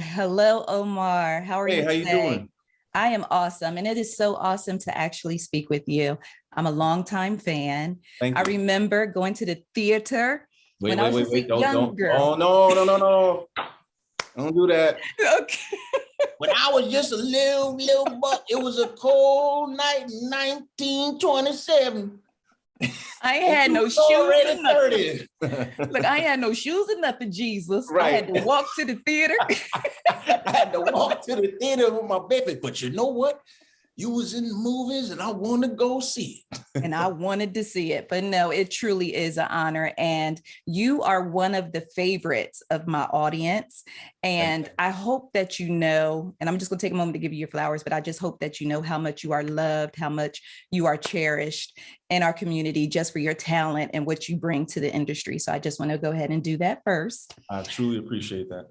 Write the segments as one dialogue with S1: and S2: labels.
S1: Hello, Omar. How are
S2: Hey,
S1: you
S2: how you
S1: today?
S2: doing?
S1: I am awesome, and it is so awesome to actually speak with you. I'm a longtime fan.
S2: Thank
S1: I
S2: you.
S1: remember going to the theater
S2: Wait,
S1: when I
S2: wait,
S1: was
S2: wait,
S1: just a
S2: wait.
S1: young
S2: Don't.
S1: girl.
S2: Oh, no, no, no, no. Don't do that.
S1: Okay.
S2: When I was just a little buck, it was a cold night in 1927.
S1: I
S2: And
S1: had
S2: you
S1: no
S2: was
S1: shoes
S2: already
S1: and nothing.
S2: 30.
S1: Look, I had no shoes and nothing, Jesus. I
S2: Right.
S1: had to walk to the theater.
S2: I had to walk to the theater with my baby. But you know what? You was in the movies and I want to go see it.
S1: And I wanted to see it, but no, it truly is an honor. And you are one of the favorites of my audience.
S2: Thank
S1: And I hope that you know, and I'm just going to take a moment to give you your flowers, but I just hope that you know how much you are loved, how much you are cherished in our community just for your talent and what you bring to the industry. So I just want to go ahead and do that first.
S2: I truly appreciate that.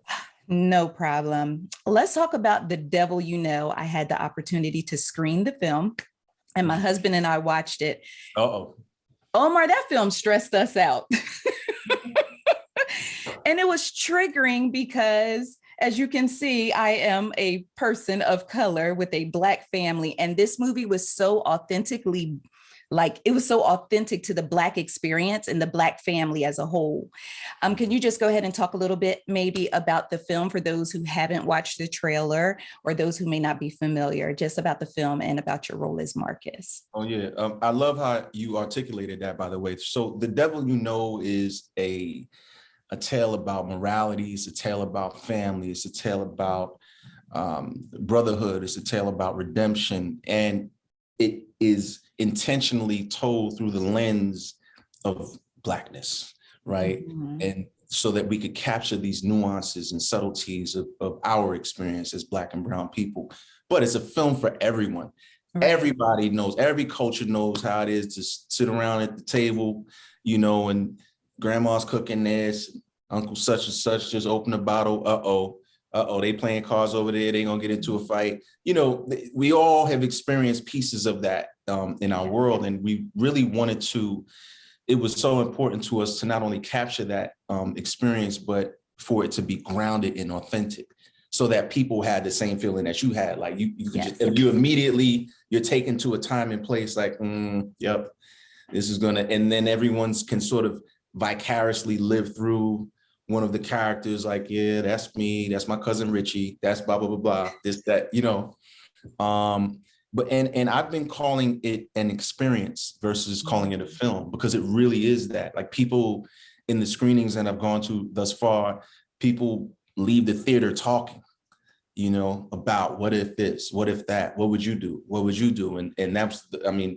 S1: No problem. Let's talk about The Devil You Know. I had the opportunity to screen the film, and my husband and I watched it.
S2: Uh-oh.
S1: Omar, that film stressed us out. And it was triggering because, as you can see, I am a person of color with a Black family. And this movie was so authentically, it was so authentic to the Black experience and the Black family as a whole. Can you just go ahead and talk a little bit maybe about the film for those who haven't watched the trailer or those who may not be familiar, just about the film and about your role as Marcus?
S2: Oh, yeah. I love how you articulated that, by the way. So The Devil You Know is a tale about morality. It's a tale about family. It's a tale about brotherhood. It's a tale about redemption. And it is intentionally told through the lens of Blackness, right?
S1: Mm-hmm.
S2: And so that we could capture these nuances and subtleties of our experience as Black and brown people. But it's a film for everyone. Right. Everybody knows, every culture knows how it is to sit around at the table, and grandma's cooking this, uncle such and such just opened a bottle. They playing cards over there. They gonna get into a fight. We all have experienced pieces of that in our world, and we really wanted to. It was so important to us to not only capture that experience, but for it to be grounded and authentic, so that people had the same feeling that you had. Like you could just, you immediately you're taken to a time and place like, yep, this is gonna, and then everyone's can sort of vicariously live through one of the characters, like, yeah, that's me, that's my cousin Richie, that's blah, blah, blah, blah, this, that, but and I've been calling it an experience versus calling it a film, because it really is that. Like, people in the screenings that I've gone to thus far, people leave the theater talking, about what if this, what if that, what would you do? What would you do? And that's,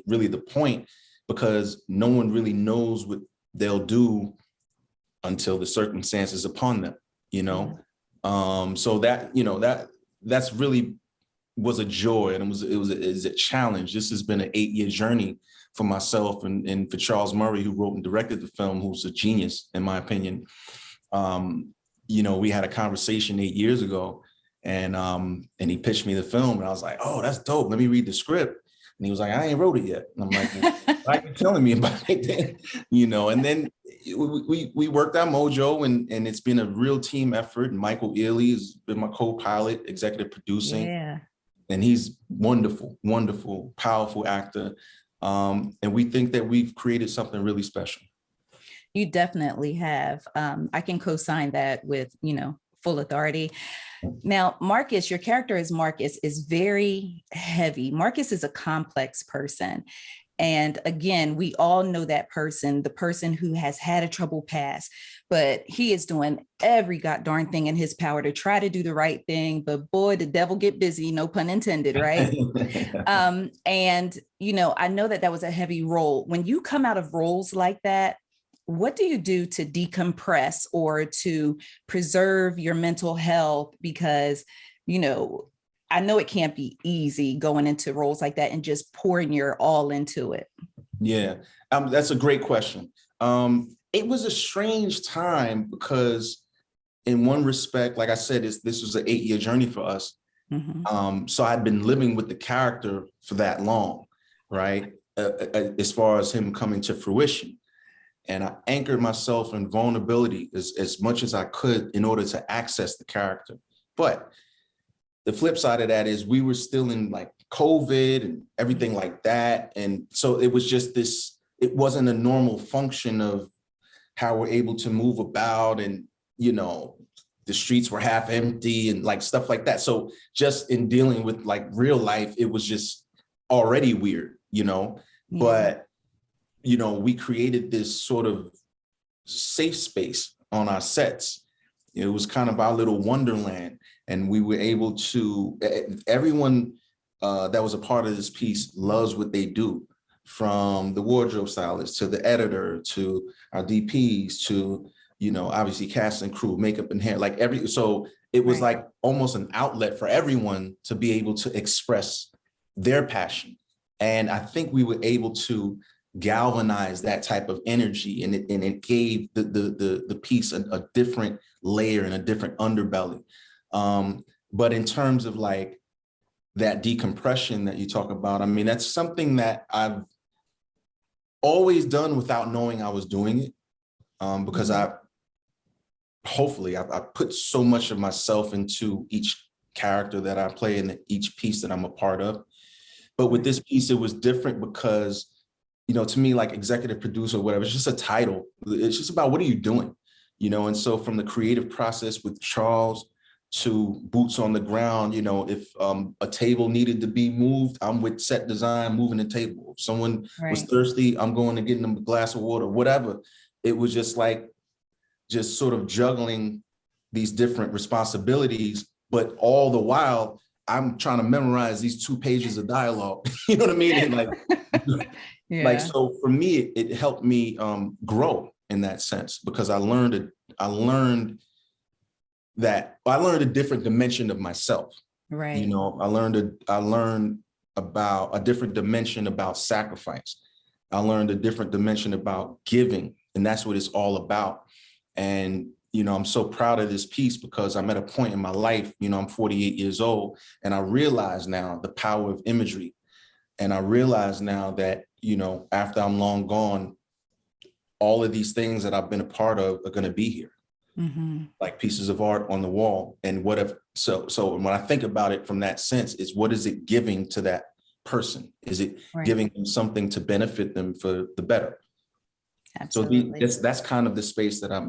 S2: really the point, because no one really knows what they'll do until the circumstances upon them, so that's really was a joy, and it was a challenge. This has been an 8-year journey for myself and for Charles Murray, who wrote and directed the film, who's a genius in my opinion. We had a conversation 8 years ago, and he pitched me the film, and I was like, oh, that's dope, let me read the script. And he was like, I ain't wrote it yet. And I'm like, well, why are you telling me about it then? And then we worked out mojo, and it's been a real team effort. And Michael Ealy has been my co-pilot, executive producing.
S1: Yeah.
S2: And he's wonderful, wonderful, powerful actor. And we think that we've created something really special.
S1: You definitely have. I can co-sign that with, full authority. Now, Marcus, your character as Marcus is very heavy. Marcus is a complex person. And again, we all know that person, the person who has had a troubled past, but he is doing every god darn thing in his power to try to do the right thing. But boy, the devil get busy, no pun intended, right? And, I know that was a heavy role. When you come out of roles like that, what do you do to decompress or to preserve your mental health? Because, I know it can't be easy going into roles like that and just pouring your all into it.
S2: Yeah, that's a great question. It was a strange time because in one respect, like I said, this was an 8-year journey for us. Mm-hmm. So I'd been living with the character for that long, right? As far as him coming to fruition. And I anchored myself in vulnerability as much as I could in order to access the character. But the flip side of that is we were still in like COVID and everything like that. And so it was just this, it wasn't a normal function of how we're able to move about, and, you know, the streets were half empty and like stuff like that. So just in dealing with like real life, it was just already weird, you know, but, you know, we created this sort of safe space on our sets. It was kind of our little wonderland. And we were able to, everyone that was a part of this piece loves what they do, from the wardrobe stylist to the editor to our DPs to, you know, obviously cast and crew, makeup and hair, like so it was like almost an outlet for everyone to be able to express their passion. And I think we were able to galvanize that type of energy, and it gave the piece a different layer and a different underbelly. But in terms of like that decompression that you talk about, I mean, that's something that I've always done without knowing I was doing it, because hopefully I put so much of myself into each character that I play and each piece that I'm a part of. But with this piece, it was different because, you know, to me, like executive producer or whatever, it's just a title. It's just about what are you doing, you know? And so from the creative process with Charles to boots on the ground, you know, if a table needed to be moved, I'm with set design, moving the table. If someone was thirsty, I'm going to get them a glass of water, whatever. It was just like, just sort of juggling these different responsibilities, but all the while I'm trying to memorize these 2 pages of dialogue. You know what I mean? And like, like, so for me, it helped me grow in that sense, because I learned a different dimension of myself. Right. You know, I learned about a different dimension about sacrifice. I learned a different dimension about giving, and that's what it's all about. And, you know, I'm so proud of this piece because I'm at a point in my life, you know, I'm 48 years old, and I realize now the power of imagery. And I realize now that, you know, after I'm long gone, all of these things that I've been a part of are going to be here. Like pieces of art on the wall. And what if, so when I think about it from that sense, it's what is it giving to that person? Is it giving them something to benefit them for the better? Absolutely. So that's kind of the space that I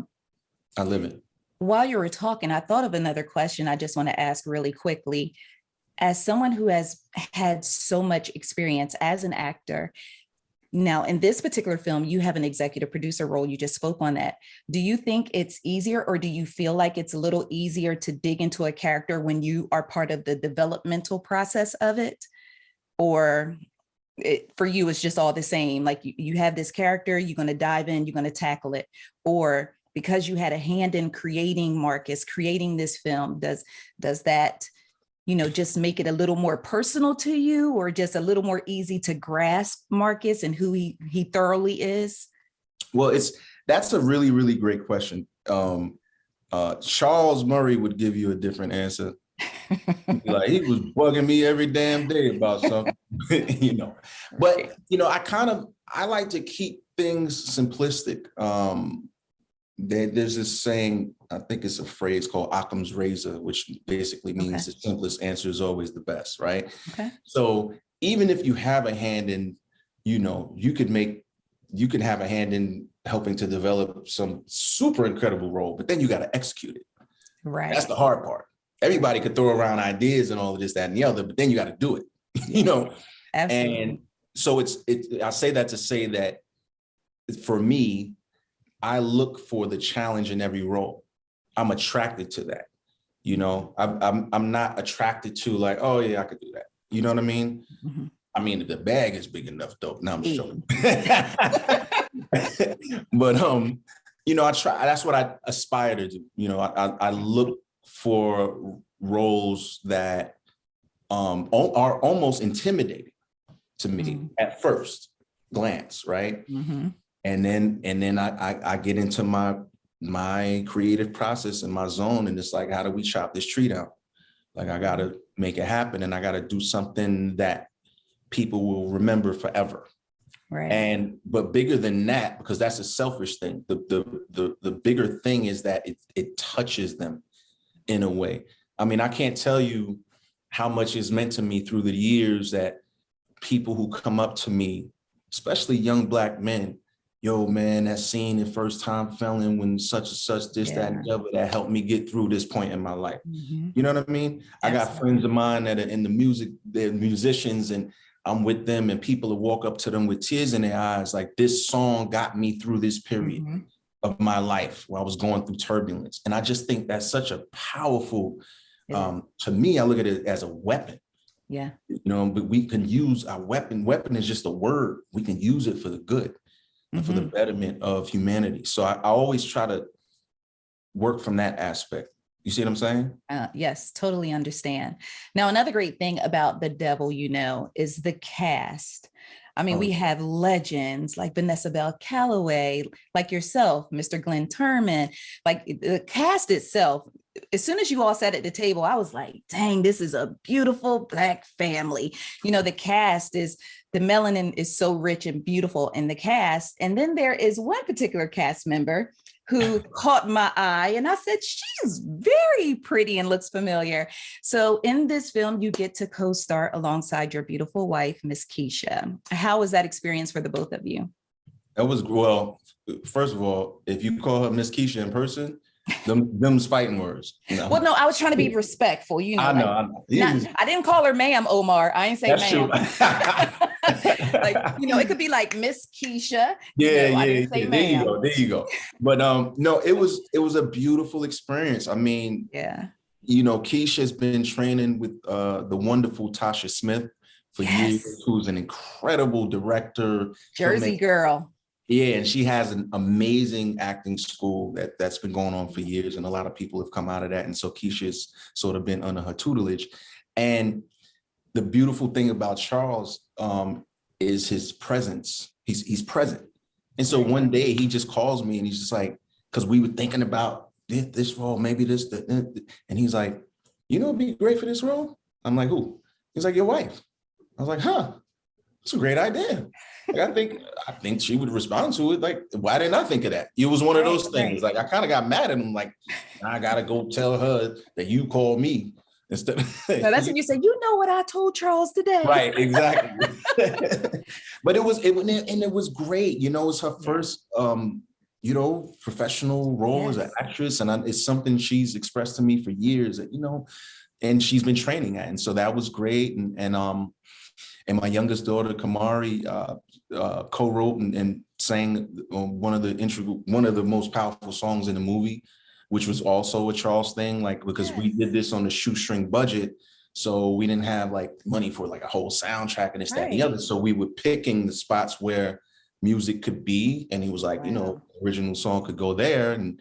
S2: live in.
S1: While you were talking, I thought of another question I just want to ask really quickly. As someone who has had so much experience as an actor, now in this particular film, you have an executive producer role. You just spoke on that. Do you think it's easier, or do you feel like it's a little easier to dig into a character when you are part of the developmental process of it? Or for you, it's just all the same? Like you have this character, you're going to dive in, you're going to tackle it. Or because you had a hand in creating Marcus, creating this film, does that, you know, just make it a little more personal to you, or just a little more easy to grasp Marcus and who he thoroughly is?
S2: Well, that's a really, really great question. Charles Murray would give you a different answer. Like, he was bugging me every damn day about something, you know. But, you know, I like to keep things simplistic. There's this saying, I think it's a phrase called Occam's razor, which basically means the simplest answer is always the best, right? So even if you have a hand in, you know, you could have a hand in helping to develop some super incredible role, but then you got to execute it. Right. That's the hard part. Everybody could throw around ideas and all of this, that, and the other, but then you got to do it, you know? Absolutely. And so I say that to say that for me, I look for the challenge in every role. I'm attracted to that. You know, I'm not attracted to like, oh yeah, I could do that. You know what I mean? I mean, if the bag is big enough though. Now I'm joking. But you know, that's what I aspire to do. You know, I look for roles that are almost intimidating to me at first glance, right? And then I get into my creative process and my zone, and it's like, how do we chop this tree down? Like, I gotta make it happen, and I gotta do something that people will remember forever. Right. But bigger than that, because that's a selfish thing. The bigger thing is that it touches them in a way. I mean, I can't tell you how much it's meant to me through the years that people who come up to me, especially young Black men, yo, man, that scene in First Time Felon when such and such, this, that, and the other, that helped me get through this point in my life. You know what I mean? I got friends of mine that are in the music, they're musicians, and I'm with them, and people will walk up to them with tears in their eyes, like, this song got me through this period of my life where I was going through turbulence. And I just think that's such a powerful, to me, I look at it as a weapon.
S1: Yeah.
S2: You know, but we can use our weapon. Weapon is just a word. We can use it for the good and for the betterment of humanity. So I always try to work from that aspect. You see what I'm saying?
S1: Yes, totally understand. Now, another great thing about The Devil You Know is the cast. I mean, we have legends like Vanessa Bell Calloway, like yourself, Mr. Glenn Turman, like the cast itself. As soon as you all sat at the table, I was like, dang, this is a beautiful Black family. You know, the cast is, the melanin is so rich and beautiful in the cast. And then there is one particular cast member who caught my eye, and I said, she's very pretty and looks familiar. So in this film, you get to co-star alongside your beautiful wife, Miss Keisha. How was that experience for the both of you?
S2: That was, well, first of all, if you call her Miss Keisha in person, them's fighting words. No.
S1: Well, no, I was trying to be respectful. You know,
S2: I know.
S1: I didn't call her ma'am, Omar. I didn't say
S2: That's
S1: ma'am.
S2: Like,
S1: you know, it could be like Miss Keisha.
S2: Yeah. There you go. But no, it was a beautiful experience. I mean, you know, Keisha's been training with the wonderful Tasha Smith for years, who's an incredible director.
S1: Jersey girl.
S2: Yeah, and she has an amazing acting school that's been going on for years, and a lot of people have come out of that. And so Keisha's sort of been under her tutelage. And the beautiful thing about Charles is his presence. He's present. And so one day he just calls me and he's just like, because we were thinking about this role, maybe this, and he's like, you know, it'd be great for this role. I'm like, who? He's like, your wife. I was like, huh, that's a great idea. Like, I think she would respond to it. Like, why didn't I think of that? It was one of those things. Like, I kind of got mad at him. Like, I got to go tell her that you called me instead.
S1: So that's when you say, you know what I told Charles today.
S2: Right, exactly. But it was great. You know, it's her first, you know, professional role as an actress. And it's something she's expressed to me for years that, you know, and she's been training at. And so that was great. And my youngest daughter, Kamari, co-wrote and sang one of the most powerful songs in the movie, which was also a Charles thing, like, because we did this on a shoestring budget. So we didn't have like money for like a whole soundtrack and this, that, and the other. So we were picking the spots where music could be. And he was like, you know, original song could go there. And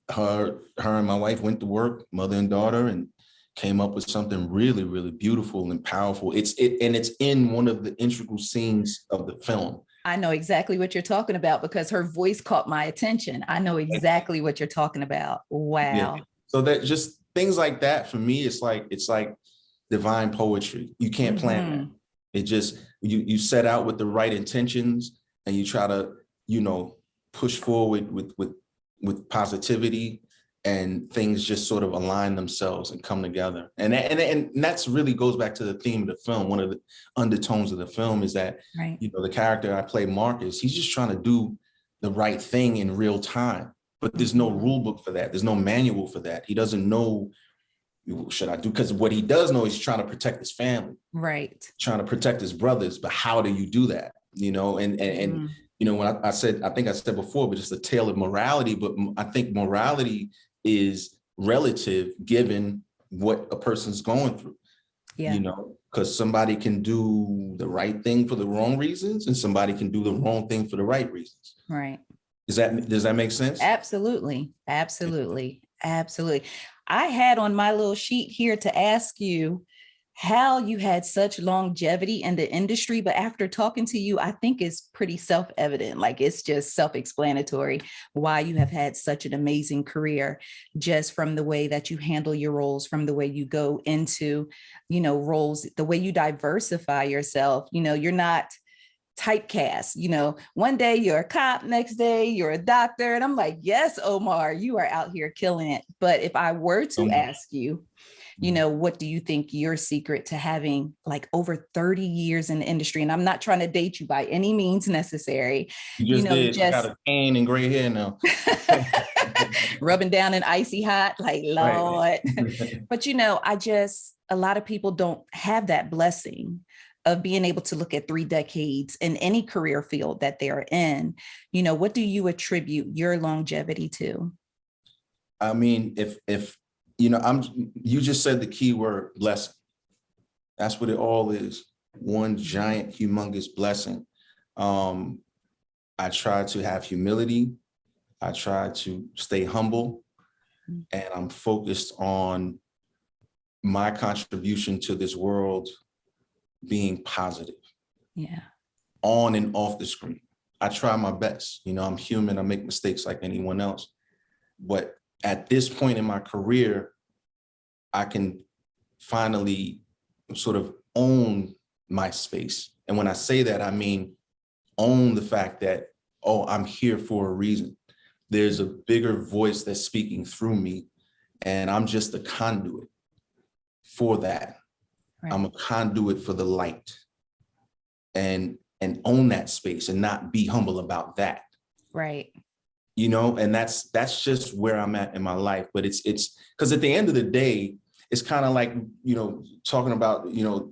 S2: her and my wife went to work, mother and daughter, and came up with something really, really beautiful and powerful. It's in one of the integral scenes of the film.
S1: I know exactly what you're talking about because her voice caught my attention. I know exactly what you're talking about. Wow.
S2: Yeah. So that just things like that for me, it's like divine poetry. You can't plan that. It just, you set out with the right intentions and you try to, you know, push forward with positivity, and things just sort of align themselves and come together. And that's really goes back to the theme of the film. One of the undertones of the film is that, you know, the character I play, Marcus, he's just trying to do the right thing in real time, but there's no rule book for that. There's no manual for that. He doesn't know, should I do? Because what he does know is he's trying to protect his family, trying to protect his brothers, but how do you do that? You know, and you know, when I think I said before, but it's a tale of morality, but I think morality is relative given what a person's going through, you know, because somebody can do the right thing for the wrong reasons and somebody can do the wrong thing for the right reasons.
S1: Right.
S2: Does that make sense?
S1: Absolutely. Absolutely. Absolutely. I had on my little sheet here to ask you how you had such longevity in the industry, but after talking to you, I think it's pretty self-evident. Like, it's just self-explanatory why you have had such an amazing career, just from the way that you handle your roles, from the way you go into, you know, roles, the way you diversify yourself. You know, you're not typecast. You know, one day you're a cop, next day you're a doctor. And I'm like, yes, Omar, you are out here killing it. But if I were to ask you, you know, what do you think your secret to having like over 30 years in the industry? And I'm not trying to date you by any means necessary.
S2: You just did.
S1: Just
S2: I got a cane and gray hair now.
S1: rubbing down in icy hot, like, Lord.
S2: Right.
S1: But, you know, a lot of people don't have that blessing of being able to look at 3 decades in any career field that they're in. You know, what do you attribute your longevity to?
S2: I mean, if you know, you just said the key word, blessing. That's what it all is. One giant, humongous blessing. I try to have humility. I try to stay humble, and I'm focused on my contribution to this world being positive.
S1: Yeah.
S2: On and off the screen. I try my best. You know, I'm human. I make mistakes like anyone else. But at this point in my career, I can finally sort of own my space. And when I say that, I mean, own the fact that, oh, I'm here for a reason. There's a bigger voice that's speaking through me, and I'm just a conduit for that. Right. I'm a conduit for the light, and own that space and not be humble about that. Right. You know, and that's just where I'm at in my life. But it's because at the end of the day, it's kind of like, you know, talking about, you know,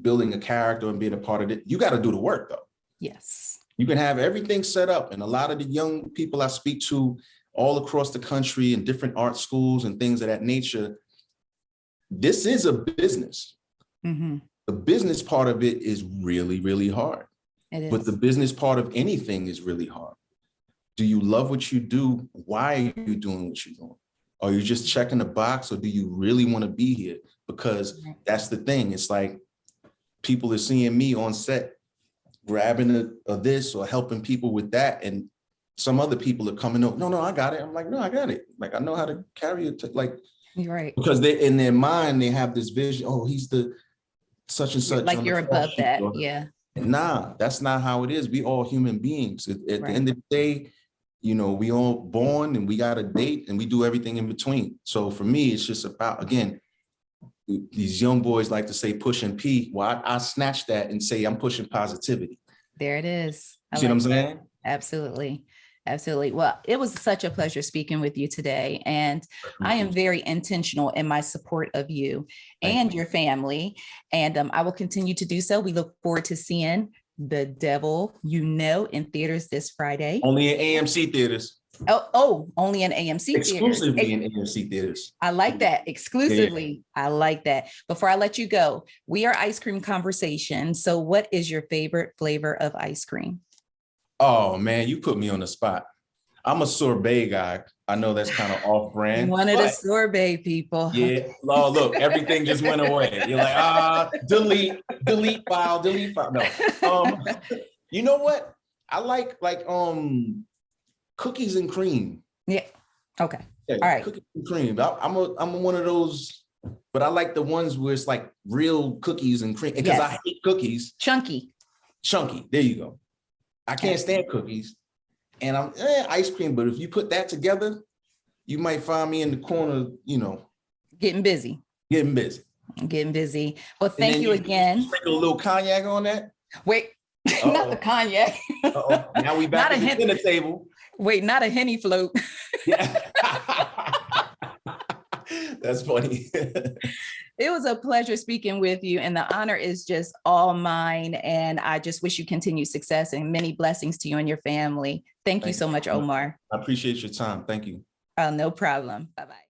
S2: building a character and being a part of it. You got to do the work, though. Yes. You can have everything set up. And a lot of the young people I speak to all across the country in different art schools and things of that nature, this is a business. Mm-hmm. The business part of it is really, really hard. It is. But the business part of anything is really hard. Do you love what you do? Why are you doing what you're doing? Are you just checking the box, or do you really want to be here? Because that's the thing. It's like people are seeing me on set grabbing a this or helping people with that, and some other people are coming up. No, I got it. I'm like, no, I got it. Like, I know how to carry it. Like, you're right. Because they, in their mind, they have this vision. Oh, he's the such and such. Like you're above that. Yeah. Nah, that's not how it is. We all human beings. At the end of the day, you know, we all born and we got a date and we do everything in between. So for me, it's just about, again, these young boys like to say pushing P. Well, I snatch that and say I'm pushing positivity. There it is. See what I'm saying? Absolutely. Absolutely. Well, it was such a pleasure speaking with you today. And I am very intentional in my support of you and your family. And I will continue to do so. We look forward to seeing The Devil You Know in theaters this Friday. Only in AMC Theaters. Oh, only in AMC Theaters. Exclusively in AMC Theaters. I like that. Exclusively. Yeah. I like that. Before I let you go, we are Ice Cream Conversation. So what is your favorite flavor of ice cream? Oh, man, you put me on the spot. I'm a sorbet guy. I know that's kind of off-brand. One of the sorbet people. Yeah. Oh, look, everything just went away. You're like, delete file. No. You know what? I like cookies and cream. Yeah. Okay. Yeah, all right. Cookies and cream. I'm one of those, but I like the ones where it's like real cookies and cream because I hate cookies. Chunky. There you go. I can't stand cookies, and I'm ice cream. But if you put that together, you might find me in the corner, you know, getting busy. Well, thank you again. Sprinkle a little cognac on that. Wait, not the cognac. Now we back at the dinner table. Wait, not a Henny float. Yeah. That's funny. It was a pleasure speaking with you, and the honor is just all mine. And I just wish you continued success and many blessings to you and your family. Thank you so much, Omar. I appreciate your time. Thank you. Oh, no problem. Bye-bye.